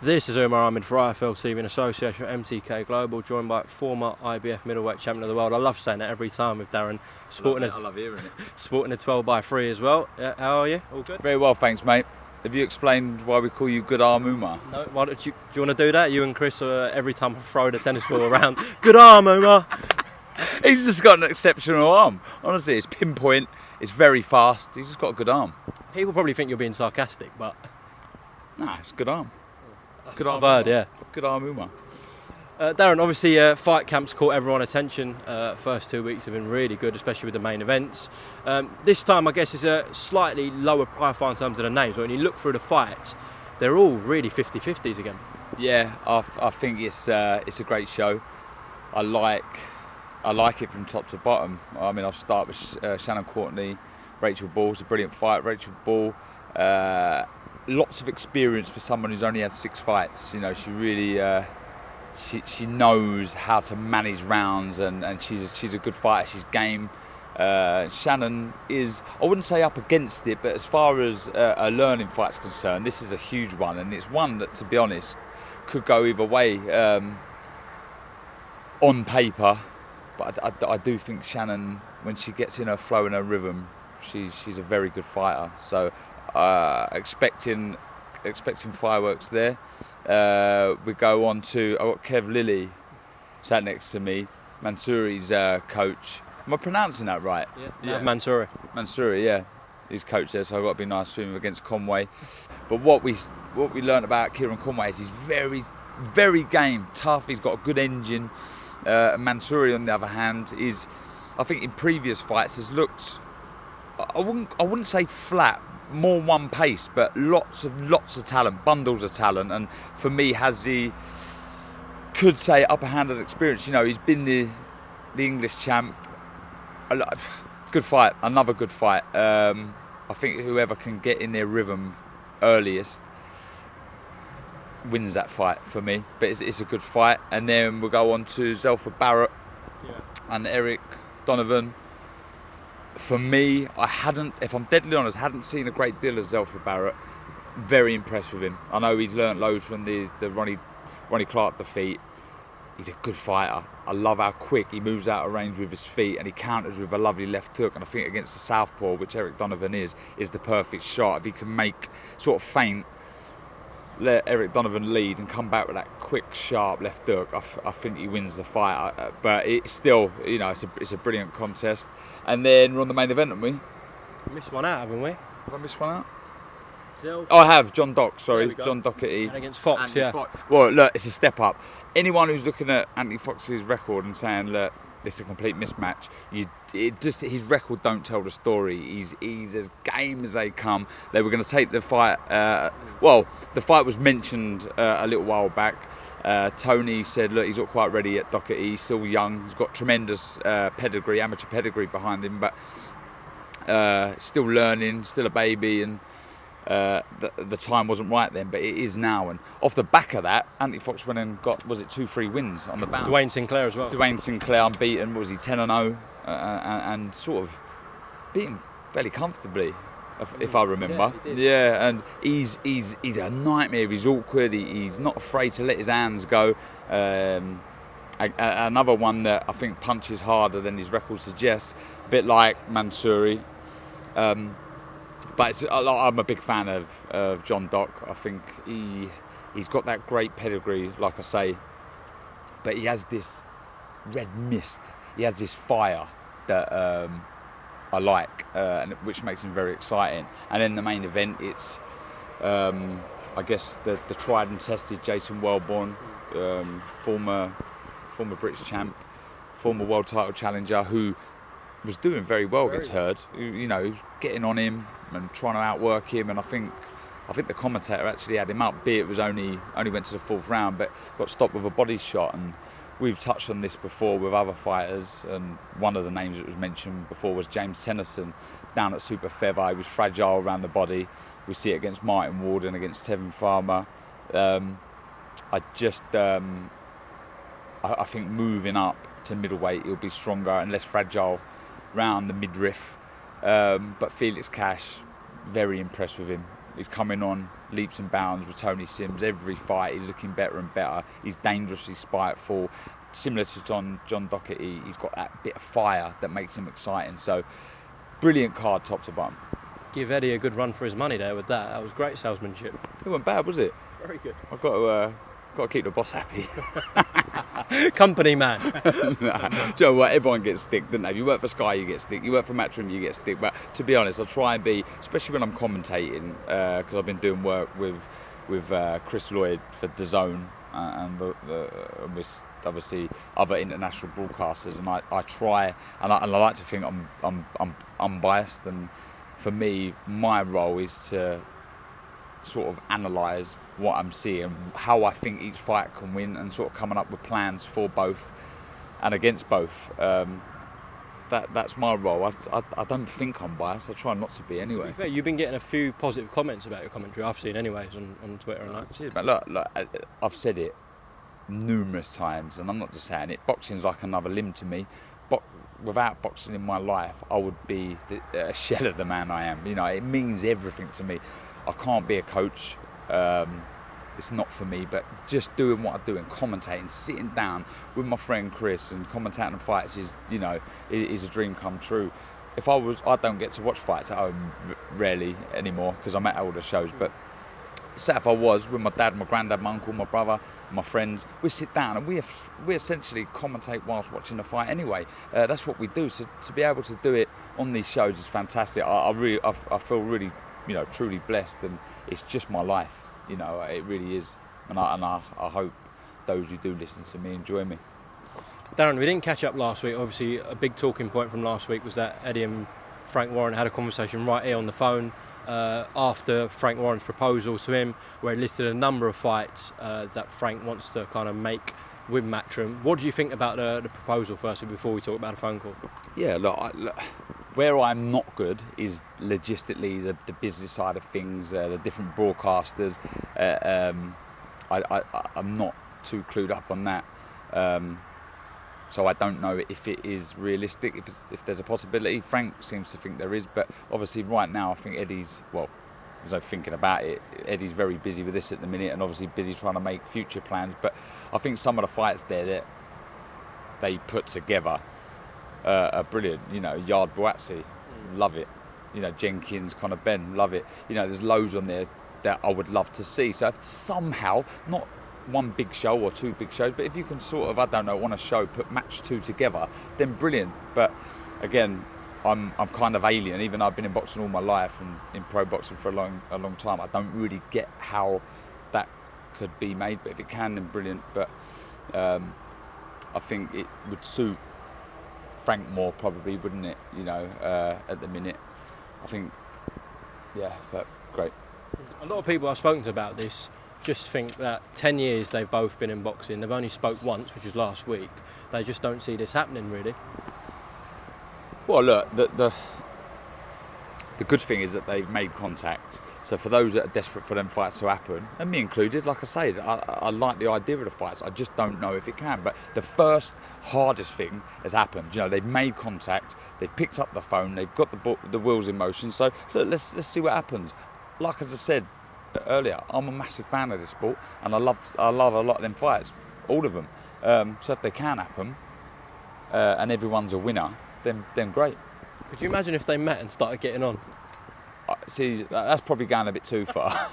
This is UMAR AHMED for IFLTV in association with MTK Global, joined by former IBF middleweight champion of the world. I love saying that every time with Darren. I love hearing it. Sporting a 12x3 as well. Yeah, how are you? All good? Very well, thanks, mate. Have you explained why we call you Good Arm Umar? No, do you want to do that? You and Chris, every time I throw the tennis ball around, good arm, Umar. He's just got an exceptional arm. Honestly, it's pinpoint, it's very fast. He's just got a good arm. People probably think you're being sarcastic, but... Nah, it's a good arm. Good arm, bird, yeah. Good arm Umar. Darren, obviously fight camps caught everyone's attention. First 2 weeks have been really good, especially with the main events. This time, I guess, is a slightly lower profile in terms of the names, but when you look through the fights, they're all really 50-50s again. Yeah, I think it's a great show. I like it from top to bottom. I mean, I'll start with Shannon Courtney, Rachel Ball. It's a brilliant fight. Rachel Ball, lots of experience for someone who's only had 6 fights. You know, she really she knows how to manage rounds, and she's a good fighter. She's game. Shannon is, I wouldn't say up against it, but as far as a learning fight's concerned, this is a huge one, and it's one that, to be honest, could go either way on paper. But I do think Shannon, when she gets in her flow and her rhythm, she's a very good fighter. So expecting fireworks there. We go on to, I've got Kev Lilly sat next to me, Mansouri's coach. Am I pronouncing that right? Yeah. Mansouri. Mansouri, yeah. He's coach there, so I've got to be nice to him against Conway. But what we learnt about Kieran Conway is he's very, very game, tough. He's got a good engine. Mansouri, on the other hand, is, I think in previous fights has looked, I wouldn't say flat, more one pace, but lots of talent, bundles of talent, and for me has the, could say, upper hand of experience. You know, he's been the English champ. Good fight, another good fight. I think whoever can get in their rhythm earliest wins that fight for me. But it's a good fight, and then we'll go on to Zelfa Barrett and Eric Donovan. For me, if I'm deadly honest, hadn't seen a great deal of Zelfa Barrett. Very impressed with him. I know he's learnt loads from the Ronnie Clark defeat. He's a good fighter. I love how quick he moves out of range with his feet, and he counters with a lovely left hook. And I think against the southpaw, which Eric Donovan is the perfect shot. If he can make sort of feint, let Eric Donovan lead and come back with that quick, sharp left hook, I think he wins the fight. But it's still, you know, it's a brilliant contest. And then we're on the main event, haven't we? Missed one out, haven't we? Have I missed one out? Zelf. Oh, I have. John Dock, sorry. John Doherty. And against Fox, Anthony Fox. Well, look, it's a step up. Anyone who's looking at Anthony Fox's record and saying, look, this is a complete mismatch, his record don't tell the story. He's as game as they come. They were going to take the fight. The fight was mentioned a little while back. Tony said, look, he's not quite ready yet, Doherty. He's still young. He's got tremendous pedigree, amateur pedigree behind him, but still learning, still a baby, and the time wasn't right then, but it is now. And off the back of that, Anthony Fox went and got, was it 2-3 wins on the bounce? Dwayne Sinclair as well. Dwayne Sinclair unbeaten. What was he, 10-0? And sort of beaten fairly comfortably, if I remember. Yeah, and he's a nightmare. He's awkward. He's not afraid to let his hands go. Another one that I think punches harder than his record suggests, a bit like Mansouri. But I'm a big fan of John Dock. I think he's got that great pedigree, like I say, but he has this red mist. He has this fire that I like, and which makes him very exciting. And then the main event, it's I guess the tried and tested Jason Wellborn, former British champ, former world title challenger, who was doing very well against Hearn. You know, he was getting on him and trying to outwork him, and I think the commentator actually had him up, be it was only went to the 4th round, but got stopped with a body shot. And we've touched on this before with other fighters, and one of the names that was mentioned before was James Tennyson down at super feather. He was fragile around the body. We see it against Martin Ward and against Tevin Farmer. I think moving up to middleweight, he'll be stronger and less fragile round the midriff. But Felix Cash, very impressed with him. He's coming on leaps and bounds with Tony Sims. Every fight he's looking better and better. He's dangerously spiteful. Similar to John Doherty, he's got that bit of fire that makes him exciting. So, brilliant card top to bottom. Give Eddie a good run for his money there with that. That was great salesmanship. It wasn't bad, was it? Very good. I've got to keep the boss happy. Company man. Nah. Do you know what? Everyone gets stick, don't they? If you work for Sky, you get stick. You work for Matchroom, you get stick. But to be honest, I try and be, especially when I'm commentating, because I've been doing work with Chris Lloyd for DAZN and with obviously other international broadcasters, and I try and I like to think I'm unbiased, and for me, my role is to sort of analyse what I'm seeing, how I think each fight can win, and sort of coming up with plans for both and against both. That's my role. I don't think I'm biased. I try not to be anyway. To be fair, you've been getting a few positive comments about your commentary. I've seen anyways on Twitter and that. Cheers, man. Look, I've said it numerous times, and I'm not just saying it. Boxing's like another limb to me. Without boxing in my life, I would be a shell of the man I am. You know, it means everything to me. I can't be a coach. It's not for me, but just doing what I do and commentating, sitting down with my friend Chris and commentating fights is a dream come true. I don't get to watch fights at home rarely anymore because I'm at all the shows, but say if I was with my dad, my granddad, my uncle, my brother, my friends, we sit down and we essentially commentate whilst watching the fight anyway. That's what we do. So to be able to do it on these shows is fantastic. I feel really, truly blessed, and it's just my life. It really is, and I hope those who do listen to me enjoy me. Darren, we didn't catch up last week. Obviously, a big talking point from last week was that Eddie and Frank Warren had a conversation right here on the phone after Frank Warren's proposal to him, where he listed a number of fights that Frank wants to kind of make with Matchroom. What do you think about the proposal, firstly, before we talk about a phone call? Yeah, look, where I'm not good is logistically the business side of things, the different broadcasters. I'm not too clued up on that. So I don't know if it is realistic, if there's a possibility. Frank seems to think there is, but obviously right now I think there's no thinking about it. Eddie's very busy with this at the minute, and obviously busy trying to make future plans. But I think some of the fights there that they put together are brilliant. Yard Boatsi, love it. Jenkins, Conor Ben, love it. There's loads on there that I would love to see. So if somehow, not one big show or two big shows, but if you can sort of, on a show, put match two together, then brilliant. But again, I'm kind of alien, even though I've been in boxing all my life and in pro boxing for a long time. I don't really get how that could be made, but if it can, then brilliant. But I think it would suit Frank more, probably, wouldn't it? At the minute, I think, yeah, but great. A lot of people I've spoken to about this just think that 10 years they've both been in boxing, they've only spoke once, which was last week. They just don't see this happening, really. Well, look, the good thing is that they've made contact. So for those that are desperate for them fights to happen, and me included, like I say, I like the idea of the fights. I just don't know if it can. But the first hardest thing has happened. They've made contact, they've picked up the phone, they've got the wheels in motion. So look, let's see what happens. Like as I said earlier, I'm a massive fan of this sport, and I love a lot of them fights, all of them. So if they can happen, and everyone's a winner, then great. Could you imagine if they met and started getting on? See, that's probably going a bit too far.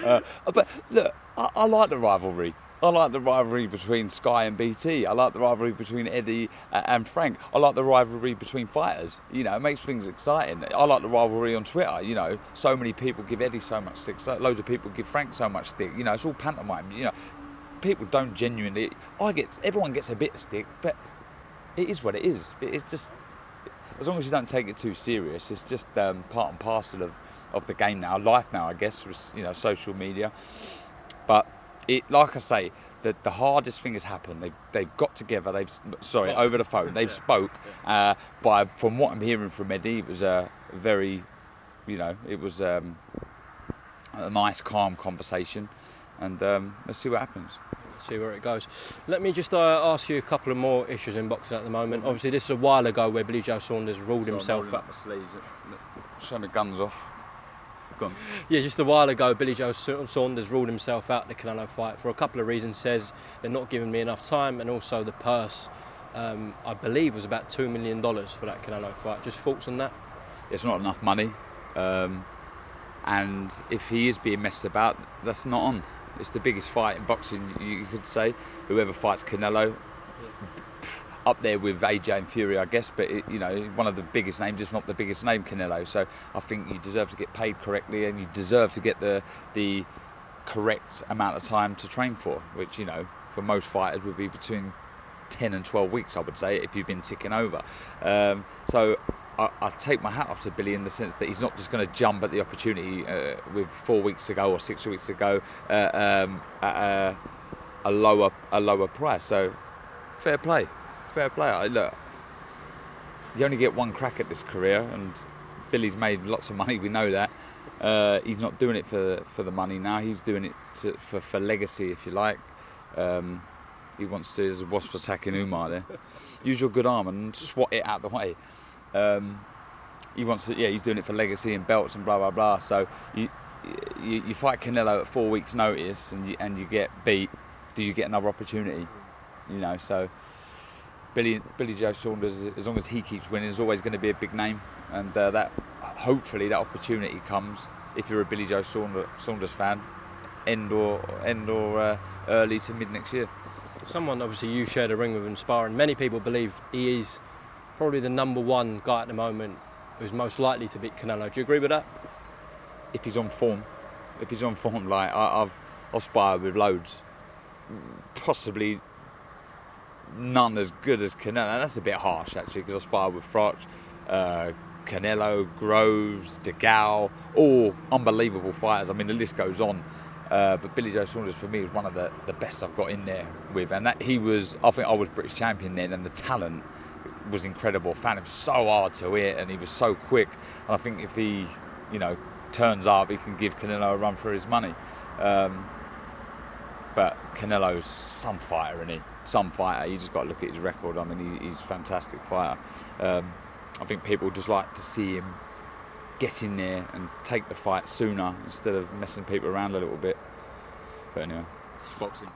But look, I like the rivalry. I like the rivalry between Sky and BT. I like the rivalry between Eddie and Frank. I like the rivalry between fighters. It makes things exciting. I like the rivalry on Twitter. So many people give Eddie so much stick. Loads of people give Frank so much stick. It's all pantomime. People don't genuinely. Everyone gets a bit of stick, but it is what it is. It's just, as long as you don't take it too serious, it's just part and parcel of the game now, life now, I guess, with social media. But like I say, the hardest thing has happened. They've got together. Over the phone. They've spoke. From what I'm hearing from Eddie, it was a very, it was a nice, calm conversation, and let's see what happens. See where it goes. Let me just ask you a couple of more issues in boxing at the moment. Obviously, this is a while ago where Billy Joe Saunders ruled himself out. Show my guns off. Gone. Yeah, just a while ago, Billy Joe Saunders ruled himself out the Canelo fight for a couple of reasons. Says they're not giving me enough time, and also the purse, I believe, was about $2 million for that Canelo fight. Just thoughts on that? It's not enough money, and if he is being messed about, that's not on. It's the biggest fight in boxing, you could say. Whoever fights Canelo, up there with AJ and Fury, I guess, but one of the biggest names, if not the biggest name, Canelo. So I think you deserve to get paid correctly, and you deserve to get the correct amount of time to train for, which for most fighters would be between 10 and 12 weeks, I would say, if you've been ticking over. So I take my hat off to Billy in the sense that he's not just going to jump at the opportunity with 4 weeks to go or 6 weeks to go at a lower price. So fair play. Look, you only get one crack at this career, and Billy's made lots of money. We know that. He's not doing it for the money now. He's doing it for legacy, if you like. He wants to. There's a wasp attacking UMAR there. Use your good arm and swat it out the way. He wants to. Yeah, he's doing it for legacy and belts and blah blah blah. So you fight Canelo at 4 weeks' notice, and you get beat. Do you get another opportunity? So. Billy Joe Saunders, as long as he keeps winning, is always going to be a big name, and that hopefully that opportunity comes if you're a Billy Joe Saunders fan, end or early to mid next year. Someone obviously you shared a ring with and sparring. Many people believe he is probably the number one guy at the moment who's most likely to beat Canelo. Do you agree with that? If he's on form, like I've sparred with loads, possibly none as good as Canelo. That's a bit harsh actually, because I sparred with Froch, Canelo, Groves, DeGale, all unbelievable fighters. I mean, the list goes on. But Billy Joe Saunders for me was one of the best I've got in there with, and that I think I was British champion then, and the talent was incredible. Found him so hard to hit, and he was so quick. And I think if he, turns up, he can give Canelo a run for his money. But Canelo's some fighter, isn't he? Some fighter. You just got to look at his record. I mean, he's a fantastic fighter. I think people just like to see him get in there and take the fight sooner instead of messing people around a little bit. But anyway, it's boxing.